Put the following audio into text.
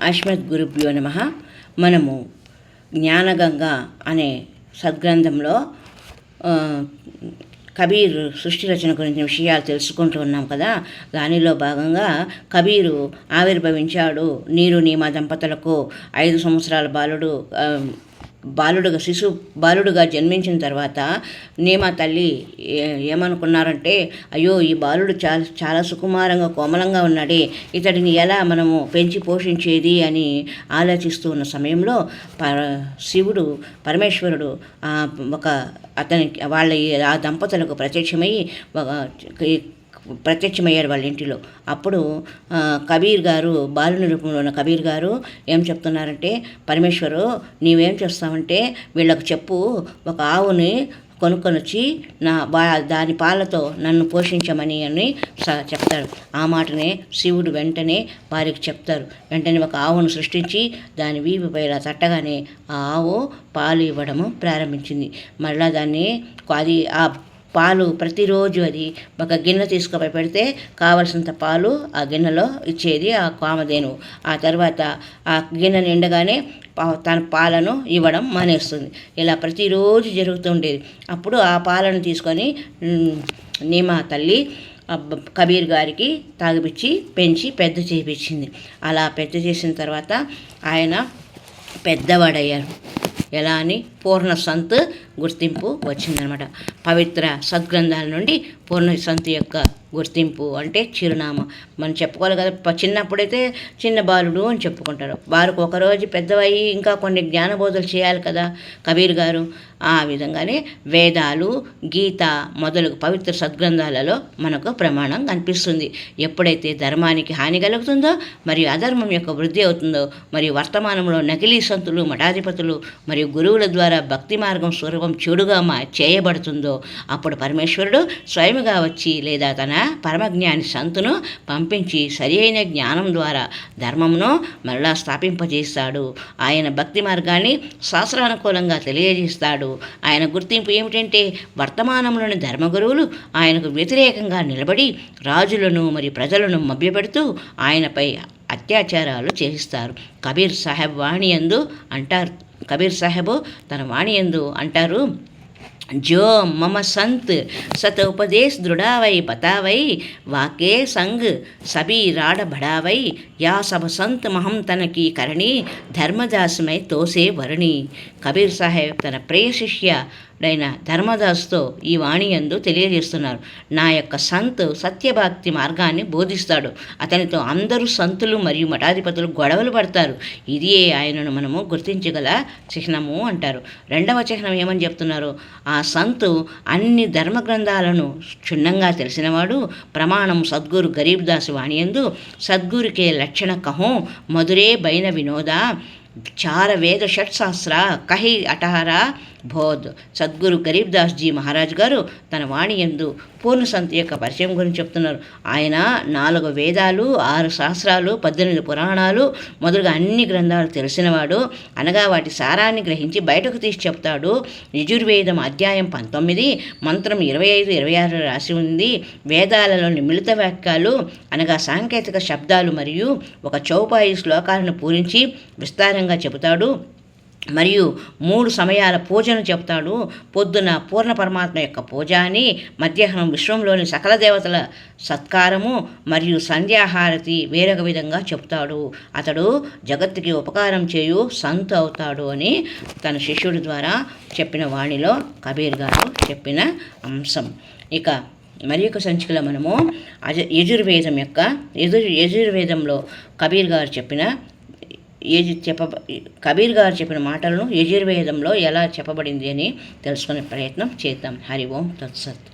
అస్మద్గురుభ్యో నమః. మనము జ్ఞానగంగ అనే సద్గ్రంథంలో కబీర్ సృష్టి రచన గురించిన విషయాలు తెలుసుకుంటూ ఉన్నాం కదా. దానిలో భాగంగా కబీరు ఆవిర్భవించాడు. నీరు నీమా దంపతులకు 5 సంవత్సరాల బాలుడుగా జన్మించిన తర్వాత నీమా తల్లి ఏమనుకున్నారంటే, అయ్యో ఈ బాలుడు చాలా సుకుమారంగా కోమలంగా ఉన్నాడే, ఇతడిని ఎలా మనము పెంచి పోషించేది అని ఆలోచిస్తూ ఉన్న సమయంలో పరమేశ్వరుడు ఆ దంపతులకు ప్రత్యక్షమయ్యారు వాళ్ళ ఇంటిలో. అప్పుడు కబీర్ గారు, బాలుని రూపంలో ఉన్న కబీర్ గారు ఏం చెప్తున్నారంటే, పరమేశ్వరు నీవేం చేస్తావంటే వీళ్ళకు చెప్పు, ఒక ఆవుని కొనుక్కొని వచ్చి దాని పాలతో నన్ను పోషించమని చెప్తాడు. ఆ మాటనే శివుడు వెంటనే వారికి చెప్తారు. వెంటనే ఒక ఆవును సృష్టించి దాని వీపుపై ఇలా తట్టగానే ఆ ఆవు పాలు ఇవ్వడము ప్రారంభించింది. మళ్ళా ఆ పాలు ప్రతిరోజు అది ఒక గిన్నె తీసుకుపోయి పెడితే కావలసినంత పాలు ఆ గిన్నెలో ఇచ్చేది ఆ కామధేనువు. ఆ తర్వాత ఆ గిన్నె నిండగానే తన పాలను ఇవ్వడం మానేస్తుంది. ఇలా ప్రతిరోజు జరుగుతుండేది. అప్పుడు ఆ పాలను తీసుకొని నీమా తల్లి కబీర్ గారికి తాగిపిచ్చి పెంచి పెద్ద చేయించింది. అలా పెద్ద చేసిన తర్వాత ఆయన పెద్దవాడయ్యారు. ఎలా అని పూర్ణ సంత్ గుర్తింపు వచ్చిందనమాట. పవిత్ర సద్గ్రంథాల నుండి పూర్ణ సంత్ యొక్క గుర్తింపు అంటే చిరునామా. మనం చెప్పుకోవాలి కదా. చిన్నప్పుడైతే చిన్న బాలుడు అని చెప్పుకుంటారు. వారికి ఒకరోజు పెద్దవయ్యి ఇంకా కొన్ని జ్ఞానబోధలు చేయాలి కదా కబీర్ గారు. ఆ విధంగానే వేదాలు, గీత మొదలగు పవిత్ర సద్గ్రంథాలలో మనకు ప్రమాణం కనిపిస్తుంది. ఎప్పుడైతే ధర్మానికి హాని కలుగుతుందో మరియు అధర్మం యొక్క వృద్ధి అవుతుందో, మరియు వర్తమానంలో నకిలీ సంతులు, మఠాధిపతులు మరియు గురువుల ద్వారా భక్తి మార్గం స్వరూపం చెడుగా చేయబడుతుందో, అప్పుడు పరమేశ్వరుడు స్వయముగా వచ్చి లేదా తన పరమజ్ఞాని సంతును పంపించి సరి అయిన జ్ఞానం ద్వారా ధర్మమును మరలా స్థాపింపజేస్తాడు. ఆయన భక్తి మార్గాన్ని శాస్త్రానుకూలంగా తెలియజేస్తాడు. ఆయన గుర్తింపు ఏమిటంటే, వర్తమానంలోని ధర్మగురువులు ఆయనకు వ్యతిరేకంగా నిలబడి రాజులను మరియు ప్రజలను మభ్యపెడుతూ ఆయనపై అత్యాచారాలు చేయిస్తారు. కబీర్ సాహెబు తన వాణియందు అంటారు, जो मम संत सत उपदेश दृढ़ावई बतावई वाके संग सभी राड बढ़ावई या सब संत महम तन की करणी धर्मदास में तोसे वरणी. కబీర్ సాహెబ్ తన ప్రియ శిష్యుడైన ధర్మదాస్తో ఈ వాణియందు తెలియజేస్తున్నారు, నా యొక్క సంత్ సత్యభక్తి మార్గాన్ని బోధిస్తాడు. అతనితో అందరూ సంతులు మరియు మఠాధిపతులు గొడవలు పడతారు. ఇదే ఆయనను మనము గుర్తించగల చిహ్నము అంటారు. రెండవ చిహ్నం ఏమని చెప్తున్నారు, ఆ సంతు అన్ని ధర్మ గ్రంథాలను క్షుణ్ణంగా తెలిసినవాడు. ప్రమాణం సద్గురు గరీబ్దాస్ వాణియందు సద్గురుకే లక్షణ కహో మధురే బైన వినోద 4 వేద షట్శాస్త్ర కహి అటహారా బోధ్. సద్గురు గరీబ్దాస్ జీ మహారాజ్ గారు తన వాణియందు పూర్ణ సంత్ యొక్క పరిచయం గురించి చెప్తున్నారు. ఆయన 4 వేదాలు, 6 శాస్త్రాలు, 18 పురాణాలు మొదలుగా అన్ని గ్రంథాలు తెలిసినవాడు. అనగా వాటి సారాన్ని గ్రహించి బయటకు తీసి చెప్తాడు. యజుర్వేదం అధ్యాయం 19 మంత్రం 25-26 రాసి ఉంది. వేదాలలోని మిళిత వాక్యాలు అనగా సాంకేతిక శబ్దాలు మరియు ఒక చౌపాయి శ్లోకాలను పూరించి విస్తారంగా చెబుతాడు. మరియు 3 సమయాల పూజను చెప్తాడు. పొద్దున పూర్ణ పరమాత్మ యొక్క పూజ అని, మధ్యాహ్నం విశ్వంలోని సకల దేవతల సత్కారము మరియు సంధ్యాహారతి వేరొక విధంగా చెప్తాడు. అతడు జగత్తుకి ఉపకారం చేయు సంత్ అవుతాడు అని తన శిష్యుడి ద్వారా చెప్పిన వాణిలో కబీర్ గారు చెప్పిన అంశం. ఇక మరి యొక్క సంచికలో మనము యజుర్వేదంలో కబీర్ గారు చెప్పిన మాటలను యజుర్వేదంలో ఎలా చెప్పబడింది అని తెలుసుకునే ప్రయత్నం చేద్దాం. హరి ఓం తత్సత్.